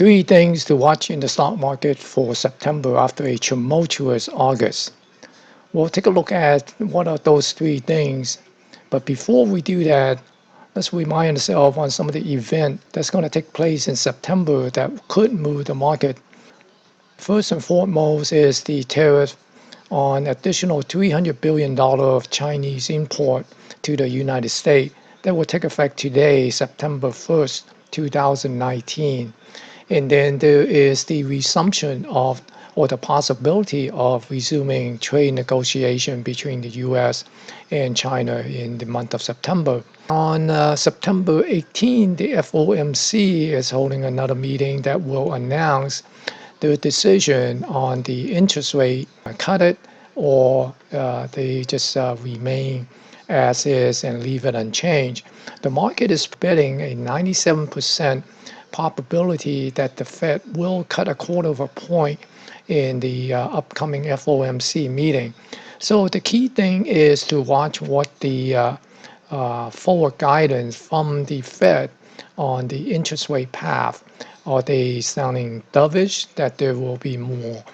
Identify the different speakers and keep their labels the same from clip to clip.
Speaker 1: Three things to watch in the stock market for September after a tumultuous August. We'll take a look at what are those three things. But before we do that, let's remind ourselves on some of the event that's going to take place in September that could move the market. First and foremost is the tariff on additional $300 billion of Chinese import to the United States that will take effect today, September 1st, 2019. And then there is the resumption of or the possibility of resuming trade negotiation between the U.S. and China in the month of September. On September 18, the FOMC is holding another meeting that will announce the decision on the interest rate, cut it, or they just remain as is and leave it unchanged. The market is betting a 97% probability that the Fed will cut a quarter of a point in the upcoming FOMC meeting. So the key thing is to watch what the forward guidance from the Fed on the interest rate path. Are they sounding dovish that there will be more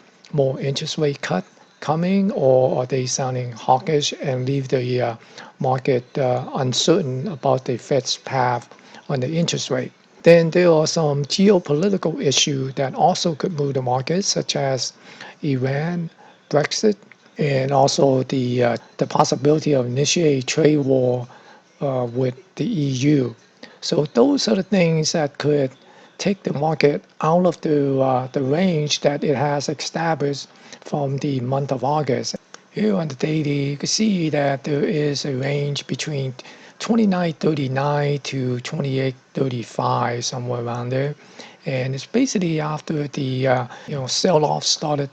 Speaker 1: interest rate cut coming, or are they sounding hawkish and leave the market uncertain about the Fed's path on the interest rate? Then there are some geopolitical issues that also could move the market, such as Iran, Brexit, and also the possibility of initiating a trade war with the EU. So those are the things that could take the market out of the range that it has established from the month of August. Here on the daily, you can see that there is a range between 29.39 to 28.35, somewhere around there. And it's basically after the sell-off started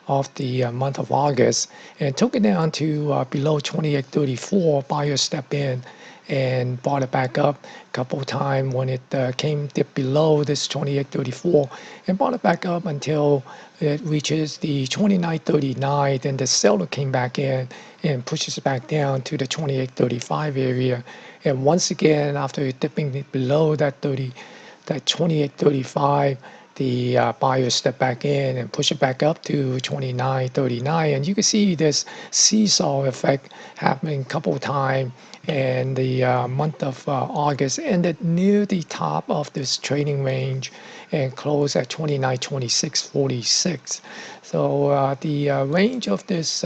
Speaker 1: of the month of August and took it down to below 28.34. Buyers step in and bought it back up a couple of times when it dipped below this 28.34 and bought it back up until it reaches the 29.39. Then the seller came back in and pushes it back down to the 28.35 area. And once again, after dipping below that 28.35, the buyers step back in and push it back up to 29.39. And you can see this seesaw effect happening a couple of times. And the month of August ended near the top of this trading range and closed at 29.2646. So the range of this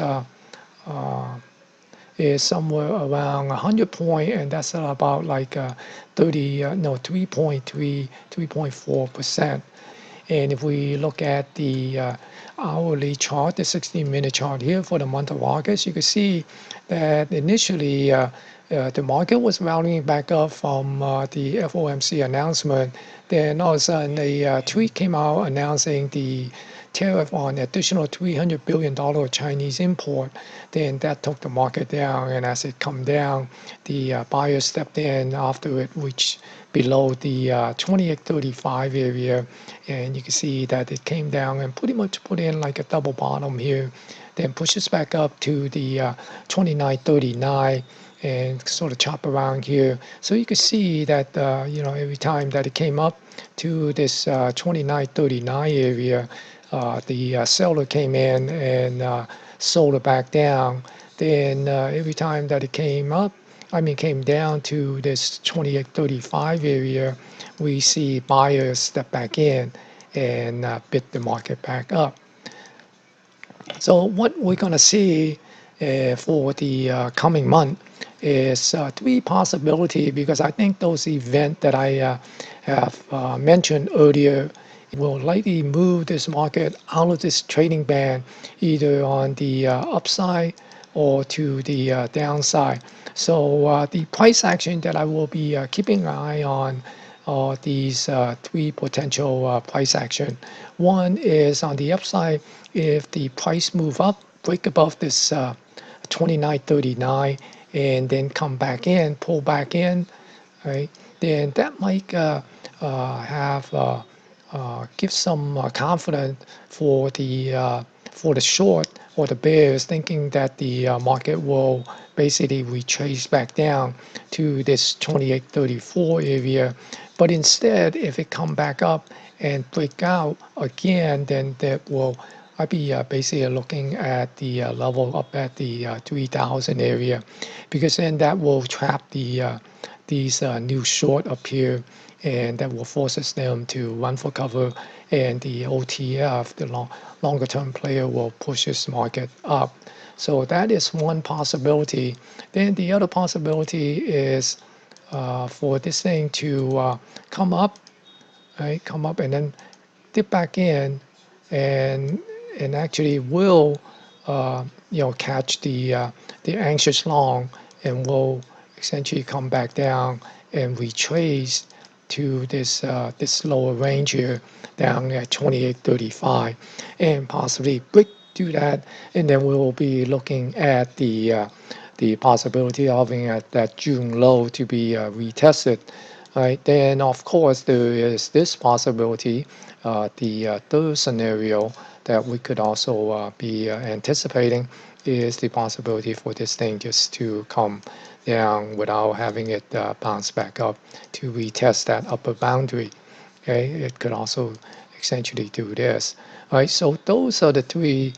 Speaker 1: is somewhere around 100 point, and that's about like 3.4%. And if we look at the hourly chart, the 60-minute chart here for the month of August, you can see that initially the market was rallying back up from the FOMC announcement. Then all of a sudden a tweet came out announcing the tariff on additional $300 billion Chinese import. Then that took the market down, and as it come down, the buyers stepped in after it reached below the 28.35 area, and you can see that it came down and pretty much put in like a double bottom here, then pushes back up to the 29.39 and sort of chop around here. So you can see that every time that it came up to this 29.39 area, the seller came in and sold it back down. Then every time that it came down to this 28.35 area, we see buyers step back in and bid the market back up. So what we're going to see for the coming month is three possibilities, because I think those events that I have mentioned earlier will likely move this market out of this trading band, either on the upside or to the downside. So the price action that I will be keeping an eye on are these three potential price action. One is on the upside. If the price move up, break above this 29.39 and then come back in, pull back in, right? Then that might give some confidence for the short or the bears, thinking that the market will basically retrace back down to this 28.34 area. But instead, if it come back up and break out again, then that will I'd be basically looking at the level up at the 3,000 area, because then that will trap these new short up here, and that will forces them to run for cover, and the OTF, the longer term player, will push this market up. So that is one possibility. Then the other possibility is for this thing to come up, right? Come up and then dip back in, and actually will catch the anxious long, and will essentially come back down and retrace to this lower range here down at 28.35, and possibly break through that, and then we will be looking at the possibility of having that June low to be retested. Right, then of course there is this possibility, the third scenario that we could also be anticipating, is the possibility for this thing just to come down without having it bounce back up to retest that upper boundary. Okay, it could also essentially do this. All right, so those are the three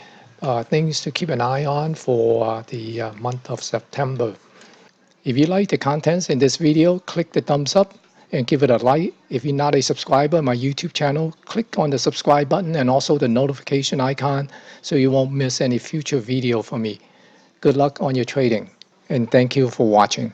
Speaker 1: things to keep an eye on for the month of September. If you like the contents in this video, click the thumbs up and give it a like. If you're not a subscriber on my YouTube channel, click on the subscribe button and also the notification icon so you won't miss any future video from me. Good luck on your trading, and thank you for watching.